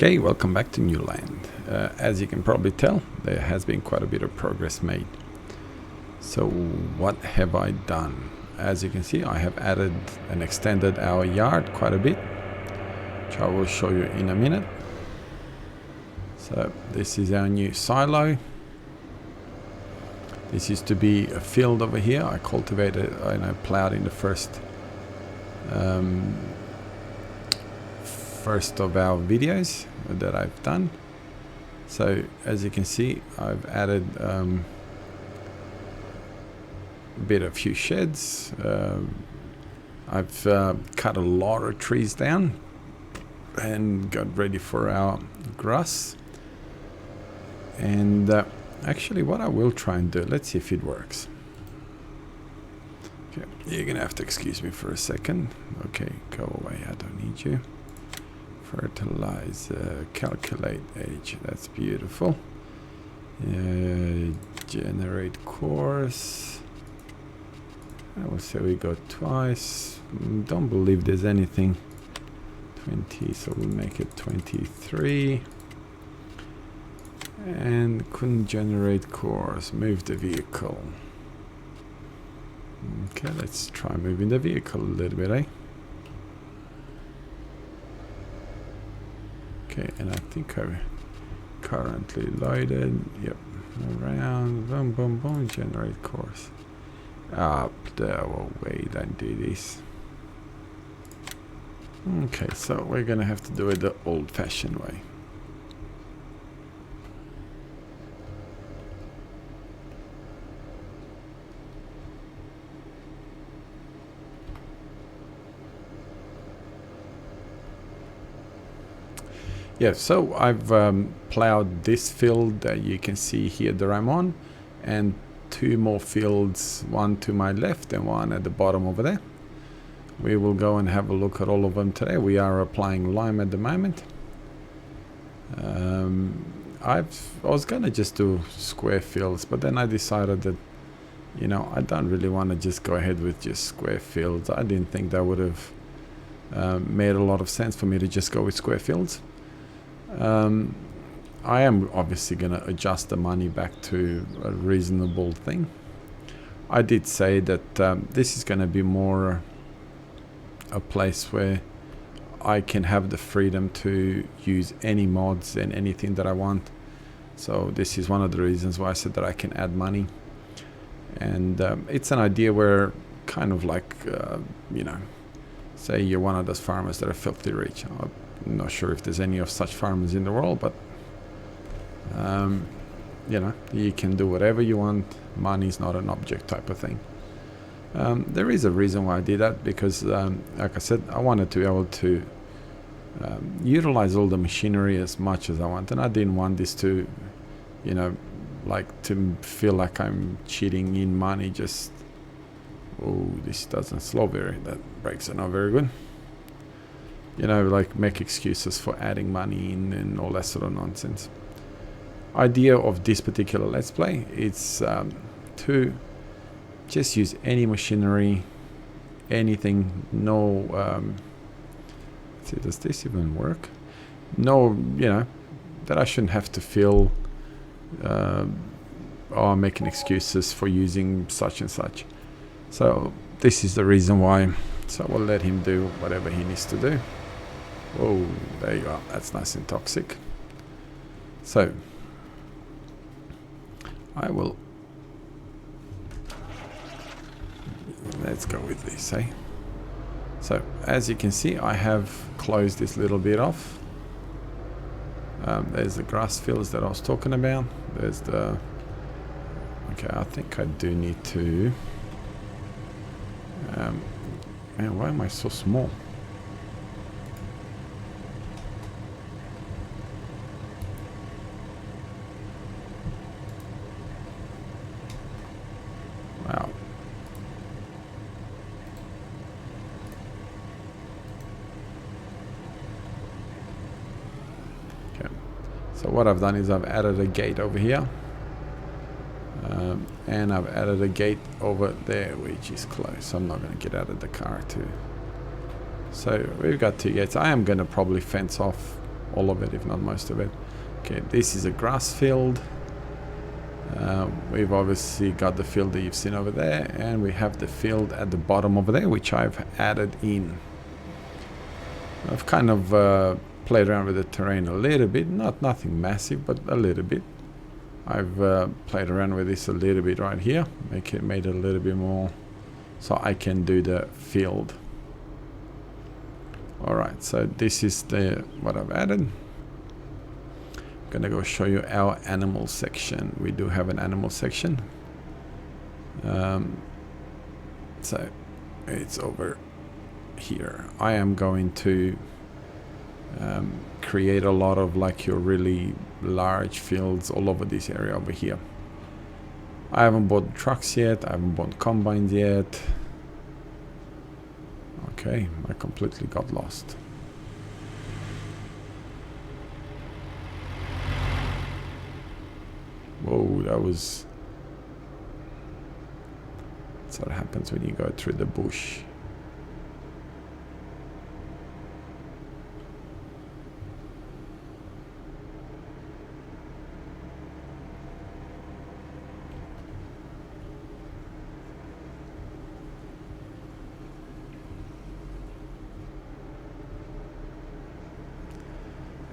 Okay, welcome back to New Land. As you can probably tell, there has been quite a bit of progress made. So what have I done? As you can see, I have added and extended our yard quite a bit, which I will show you in a minute. So this is our new silo. This used to be a field over here. I cultivated and I plowed in the first of our videos that I've done. So as you can see, I've added a few sheds. I've cut a lot of trees down and got ready for our grass. And actually what I will try and do, let's see if it works. Okay, you're gonna have to excuse me for a second. Okay, go away, I don't need you. Fertilizer, calculate age, that's beautiful. Generate course. I will say we got twice. Don't believe there's anything. 20, so we'll make it 23. And couldn't generate course. Move the vehicle. Okay, let's try moving the vehicle a little bit, eh? Okay, and I think I'm currently loaded. Yep, around, boom, boom, boom, generate course. Up there, we'll wait and do this. Okay, so we're gonna have to do it the old-fashioned way. Yeah, so I've plowed this field that you can see here that I'm on, and two more fields, one to my left and one at the bottom over there. We will go and have a look at all of them today. We are applying lime at the moment. I was gonna just do square fields, but then I decided that, you know, I don't really want to just go ahead with just square fields. I didn't think that would have made a lot of sense for me to just go with square fields. I am obviously going to adjust the money back to a reasonable thing. I did say that this is going to be more a place where I can have the freedom to use any mods and anything that I want. So this is one of the reasons why I said that I can add money. And it's an idea where kind of like, you know, say you're one of those farmers that are filthy rich. I'm not sure if there's any of such farmers in the world, but you know, you can do whatever you want. Money is not an object type of thing. There is a reason why I did that, because like I said, I wanted to be able to utilize all the machinery as much as I want, and I didn't want this to, you know, like to feel like I'm cheating in money. Just, oh, this doesn't slow very, that brakes are not very good. You know, like make excuses for adding money in and all that sort of nonsense. Idea of this particular Let's Play is to just use any machinery, anything. No, see, does this even work? No, you know, that I shouldn't have to feel I'm making excuses for using such and such. So this is the reason why. So we'll let him do whatever he needs to do. Oh, there you are. That's nice and toxic. So I will, let's go with this, eh? So as you can see, I have closed this little bit off. There's the grass fields that I was talking about. There's the, okay, I think I do need to, man, why am I so small? Wow. Okay. So what I've done is I've added a gate over here. And I've added a gate over there, which is close. I'm not going to get out of the car too. So we've got two gates. I am going to probably fence off all of it, if not most of it. Okay, this is a grass field. We've obviously got the field that you've seen over there, and we have the field at the bottom over there, which I've added in. I've kind of played around with the terrain a little bit, nothing massive, but a little bit. I've played around with this a little bit right here, made it a little bit more so I can do the field. Alright, so this is what I've added. I'm gonna go show you our animal section. We do have an animal section. So it's over here. I am going to create a lot of like your really large fields all over this area over here. I haven't bought trucks yet, I haven't bought combines yet. Okay, I completely got lost. Whoa, that's what happens when you go through the bush.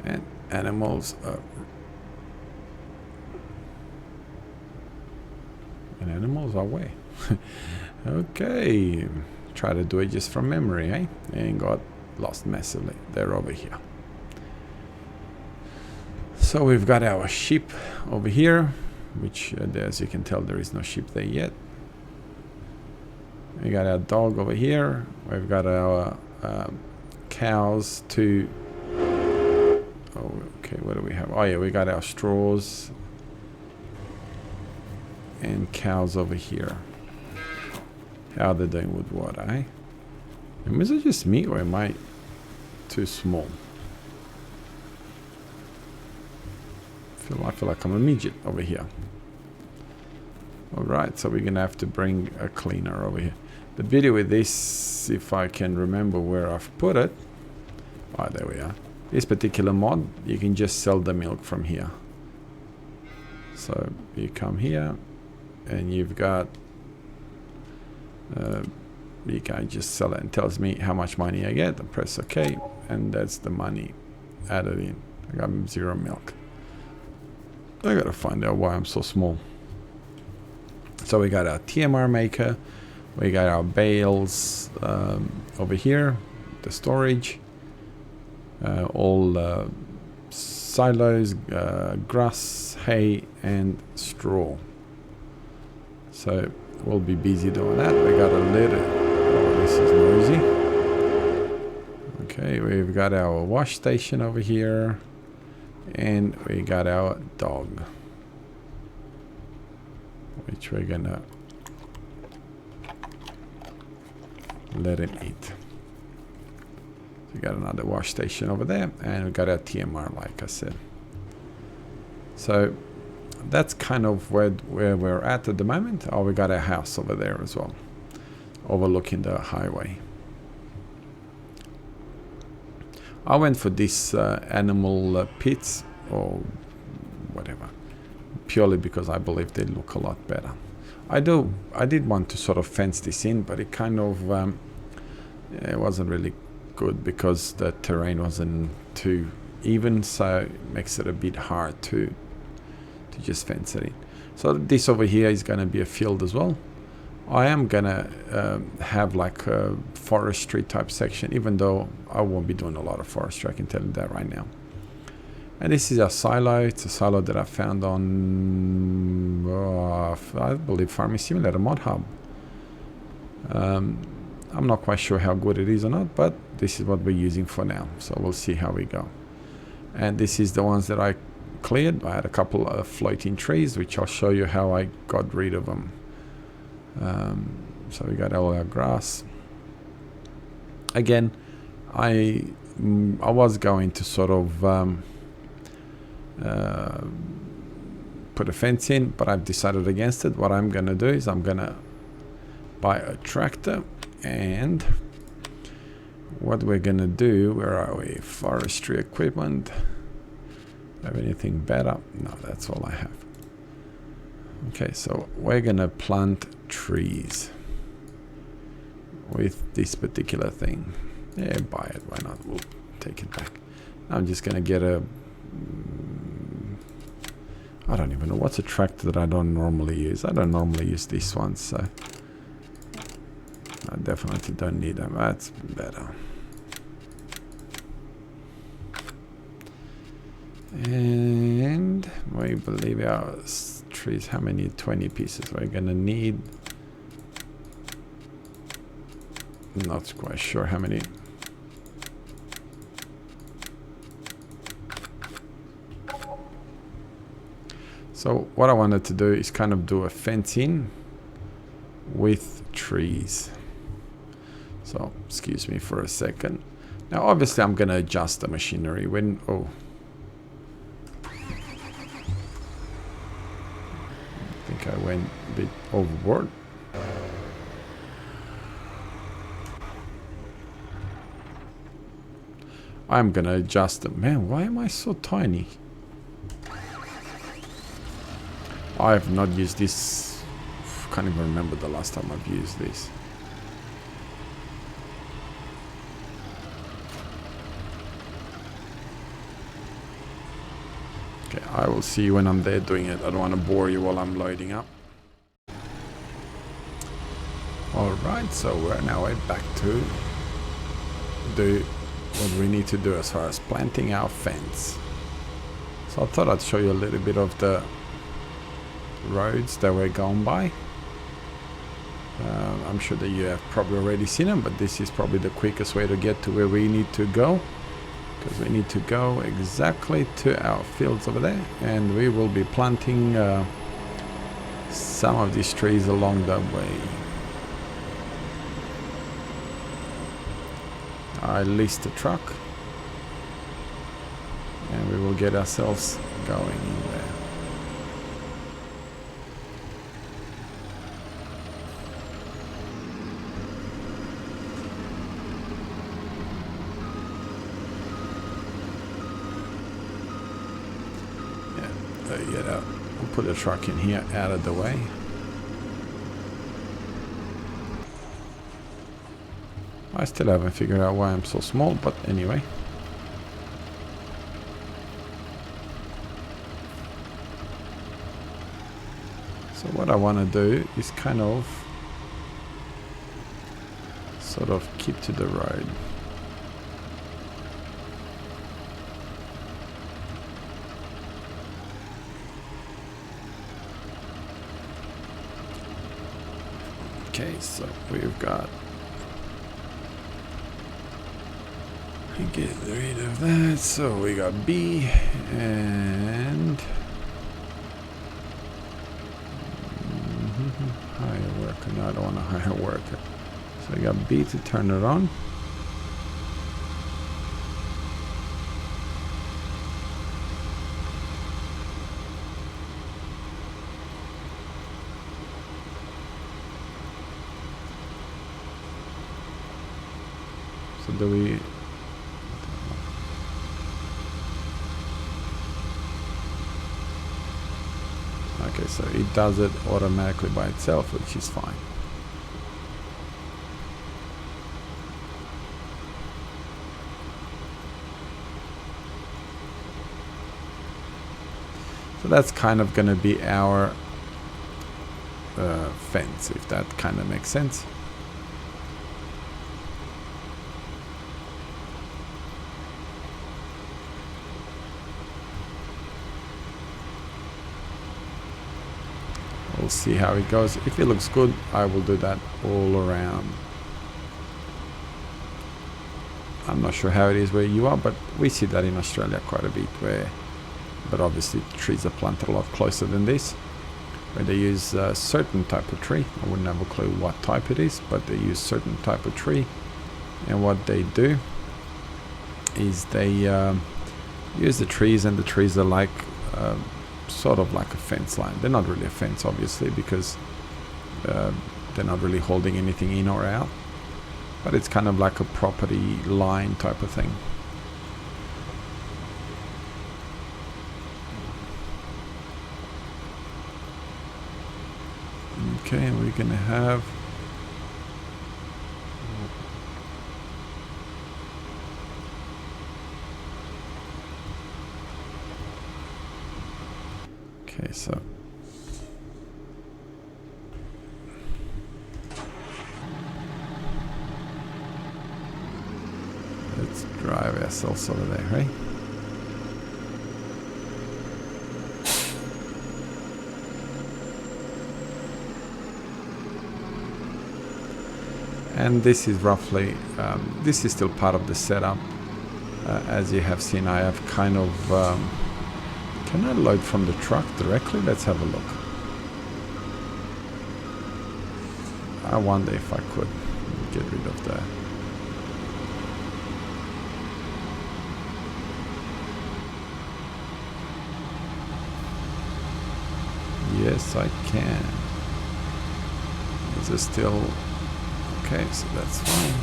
And animals are way. Okay, try to do it just from memory, eh? And got lost massively. They're over here. So we've got our sheep over here, which as you can tell there is no sheep there yet. We got our dog over here. We've got our cows to... Oh, okay, what do we have? Oh yeah, we got our straws and cows over here. How are they doing with what, eh? And is it just me, or am I too small? I feel like I'm a midget over here. Alright, so we're gonna have to bring a cleaner over here. The beauty with this, if I can remember where I've put it. Oh, there we are. This particular mod, you can just sell the milk from here. So you come here and you've got you can just sell it, and tells me how much money I get. I press OK, and that's the money added in. I got 0 milk. I gotta find out why I'm so small. So we got our TMR maker, we got our bales over here, the storage, all silos, grass, hay and straw. So we'll be busy doing that. We got a little... Oh, this is noisy. Okay, we've got our wash station over here. And we got our dog, which we're gonna let him eat. We got another wash station over there, and we got our TMR, like I said. So that's kind of where we're at the moment. Oh, we got our house over there as well, overlooking the highway. I went for this animal pits or whatever, purely because I believe they look a lot better. I did want to sort of fence this in, but it kind of it wasn't really good because the terrain wasn't too even, so it makes it a bit hard to just fence it in. So this over here is going to be a field as well. I am gonna have like a forestry type section, even though I won't be doing a lot of forestry, I can tell you that right now. And this is a silo. It's a silo that I found on I believe Farming Simulator Mod Hub. I'm not quite sure how good it is or not, but this is what we're using for now, so we'll see how we go. And this is the ones that I cleared. I had a couple of floating trees, which I'll show you how I got rid of them. So we got all our grass. Again, I was going to sort of put a fence in, but I've decided against it. What I'm gonna do is I'm gonna buy a tractor, and what we're gonna do, where are we? Forestry equipment. Have anything better? No, that's all I have. Okay, so we're gonna plant trees with this particular thing. Yeah, buy it, why not? We'll take it back. I'm just gonna get a I don't even know what's a tractor that I don't normally use. I don't normally use this one, so I definitely don't need them. That's better. And we believe our trees, how many? 20 pieces we're gonna need. Not quite sure how many. So what I wanted to do is kind of do a fencing with trees. So excuse me for a second. Now obviously I'm gonna adjust the machinery when I think I went a bit overboard. I'm gonna adjust them. Man, why am I so tiny? I have not used this. Can't even remember the last time I've used this. Okay, I will see you when I'm there doing it. I don't want to bore you while I'm loading up. Alright, so we're now back to do what we need to do as far as planting our fence. So I thought I'd show you a little bit of the roads that we're going by. I'm sure that you have probably already seen them, but this is probably the quickest way to get to where we need to go, because we need to go exactly to our fields over there, and we will be planting some of these trees along the way. I leased a truck and we will get ourselves going in there. We'll put the truck in here out of the way. I still haven't figured out why I'm so small, but anyway. So what I want to do is kind of sort of keep to the road. Okay, so we've got, get rid of that. So we got B and hire worker. No, I don't want to hire worker. So we got B to turn it on. So do we? Okay, so it does it automatically by itself, which is fine. So that's kind of going to be our fence, if that kind of makes sense. We'll see how it goes. If it looks good, I will do that all around. I'm not sure how it is where you are, but we see that in Australia quite a bit, but obviously trees are planted a lot closer than this, where they use a certain type of tree. I wouldn't have a clue what type it is, but they use certain type of tree, and what they do is they use the trees, and the trees are like sort of like a fence line. They're not really a fence, obviously, because they're not really holding anything in or out, but it's kind of like a property line type of thing. Okay, we're gonna have okay, so let's drive ourselves over there, right? And this is roughly, this is still part of the setup. As you have seen, I have kind of, can I load from the truck directly? Let's have a look. I wonder if I could get rid of that. Yes, I can. Is it still... Okay, so that's fine.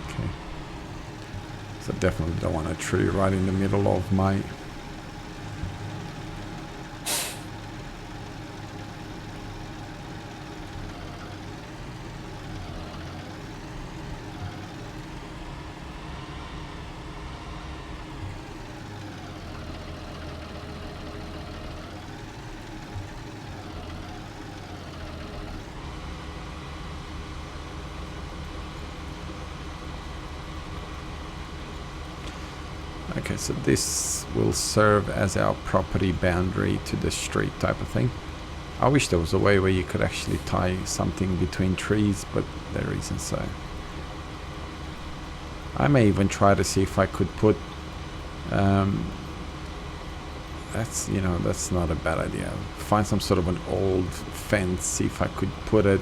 Okay. So definitely don't want a tree right in the middle of my... Okay, so this will serve as our property boundary to the street type of thing. I wish there was a way where you could actually tie something between trees, but there isn't, so... I may even try to see if I could put... that's, you know, that's not a bad idea. Find some sort of an old fence, see if I could put it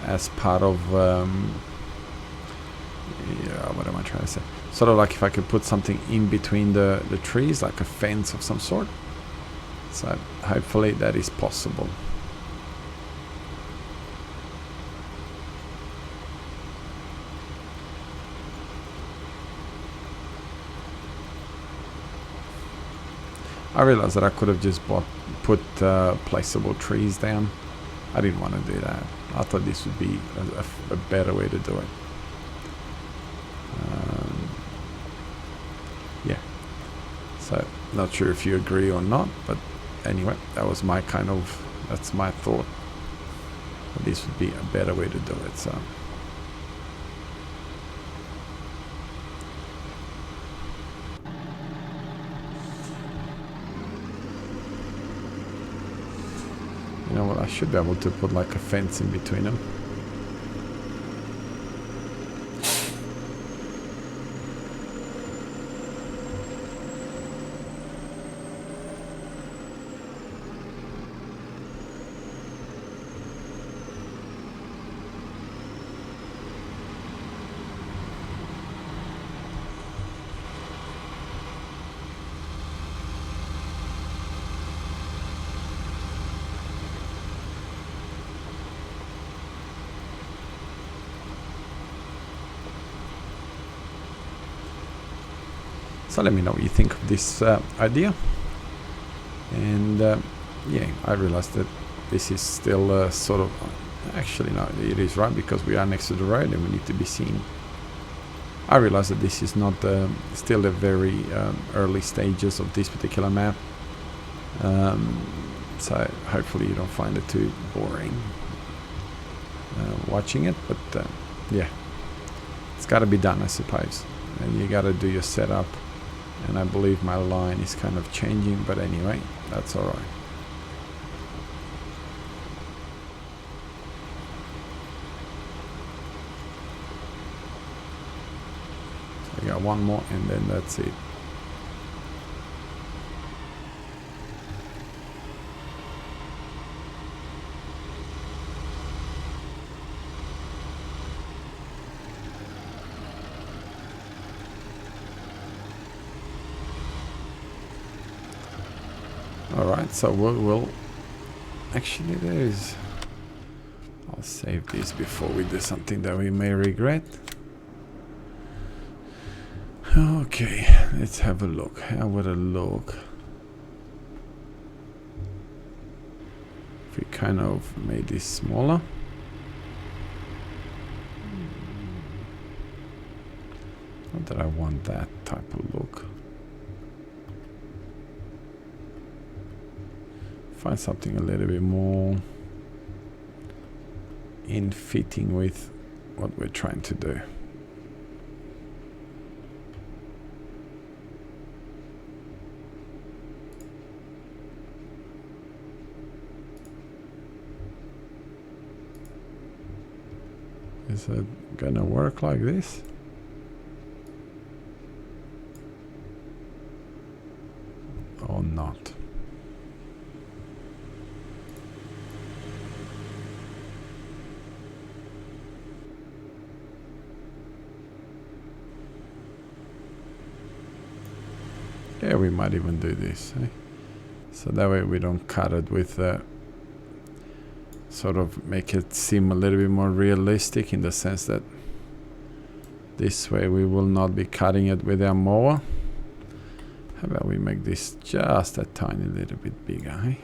as part of... yeah, what am I trying to say? Sort of like if I could put something in between the trees, like a fence of some sort. So hopefully that is possible. I realized that I could have just put placeable trees down. I didn't want to do that. I thought this would be a better way to do it. Yeah, so not sure if you agree or not, but anyway, that was my kind of, that's my thought. This would be a better way to do it. So you know what, I should be able to put like a fence in between them. So let me know what you think of this idea. And yeah, I realized that this is still sort of, actually no, it is right, because we are next to the road and we need to be seen. I realize that this is not still the very early stages of this particular map. So hopefully you don't find it too boring watching it, but yeah, it's got to be done, I suppose. And you got to do your setup. And I believe my line is kind of changing, but anyway, that's all right. So I got one more and then that's it. Alright, so we'll actually there is... I'll save this before we do something that we may regret. Okay, let's have a look. How would it look if we kind of made this smaller? Not that I want that type of look. Find something a little bit more in fitting with what we're trying to do. Is it gonna work like this? Or not? Yeah, we might even do this, eh? So that way we don't cut it with sort of make it seem a little bit more realistic, in the sense that this way we will not be cutting it with our mower. How about we make this just a tiny little bit bigger, eh?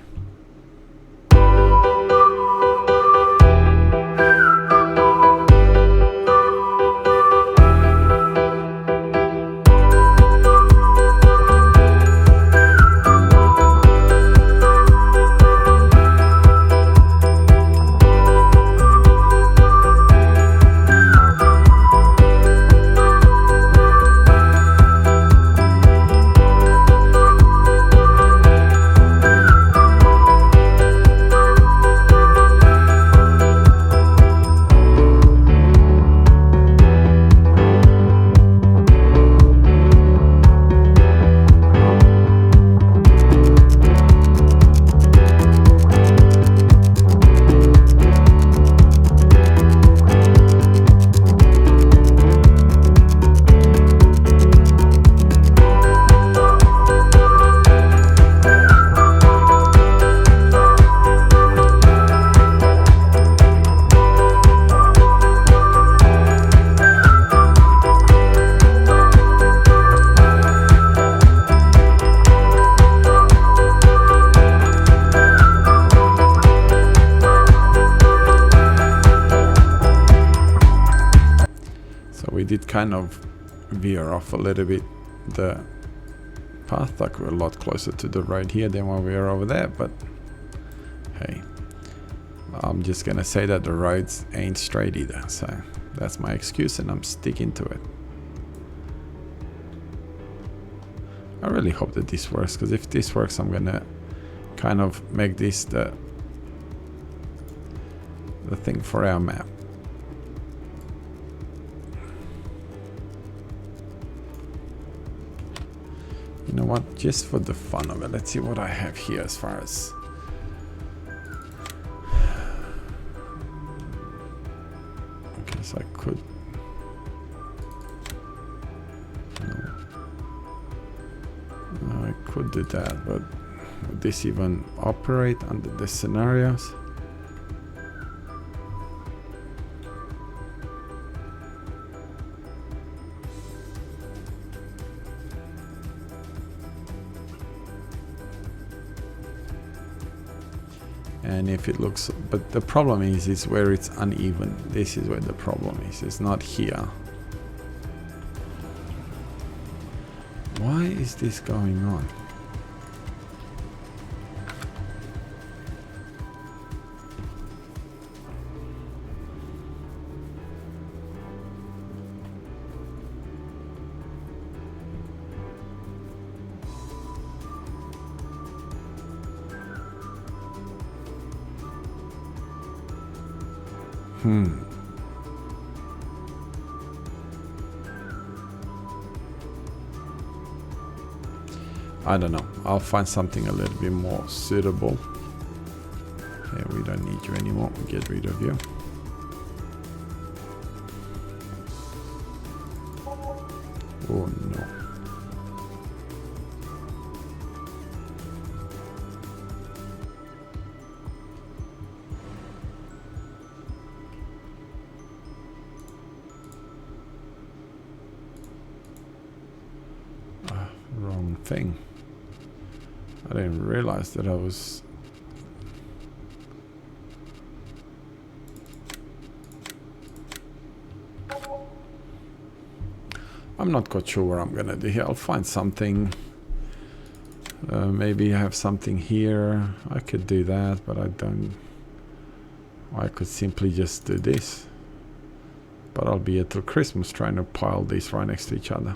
Did kind of veer off a little bit the path, like we're a lot closer to the road here than when we were over there, but hey, I'm just gonna say that the roads ain't straight either, so that's my excuse and I'm sticking to it. I really hope that this works, because if this works I'm gonna kind of make this the thing for our map. You know what, just for the fun of it, let's see what I have here as far as... Okay, so I could... No, I could do that, but would this even operate under the scenarios? And if it looks, but the problem is where it's uneven. This is where the problem is. It's not here. Why is this going on? I don't know. I'll find something a little bit more suitable. Okay, we don't need you anymore. We'll get rid of you. Oh no. thing. I didn't realize that I was... I'm not quite sure what I'm gonna do here. I'll find something. Maybe I have something here. I could do that, but I don't... I could simply just do this. But I'll be here till Christmas trying to pile these right next to each other.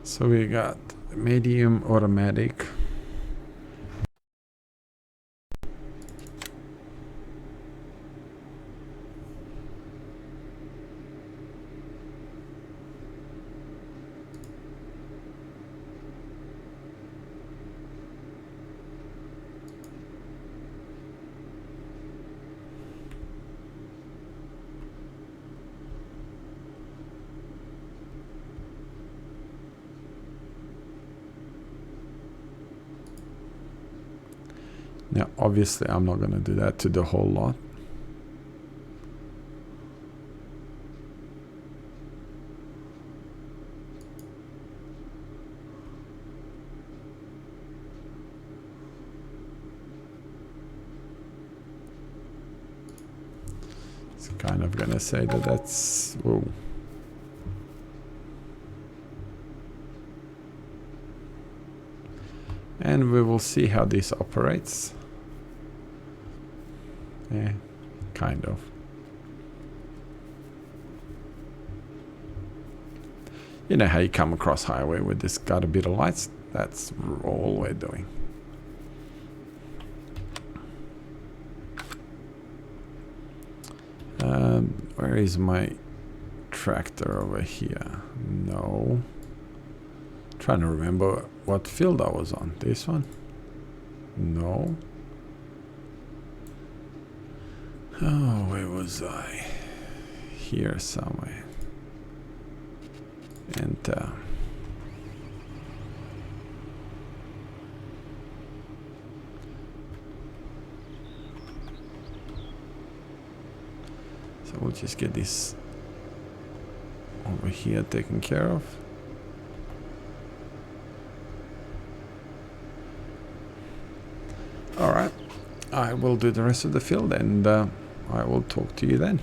So we got medium automatic. Now, obviously, I'm not going to do that to the whole lot. It's kind of going to say that that's... Whoa. And we will see how this operates. Yeah, kind of. You know how you come across highway with this got a bit of lights? That's all we're doing. Where is my tractor over here? No. Trying to remember what field I was on. This one? No. Oh, where was I? Here somewhere. And so we'll just get this over here taken care of. Alright, I will do the rest of the field and I will talk to you then.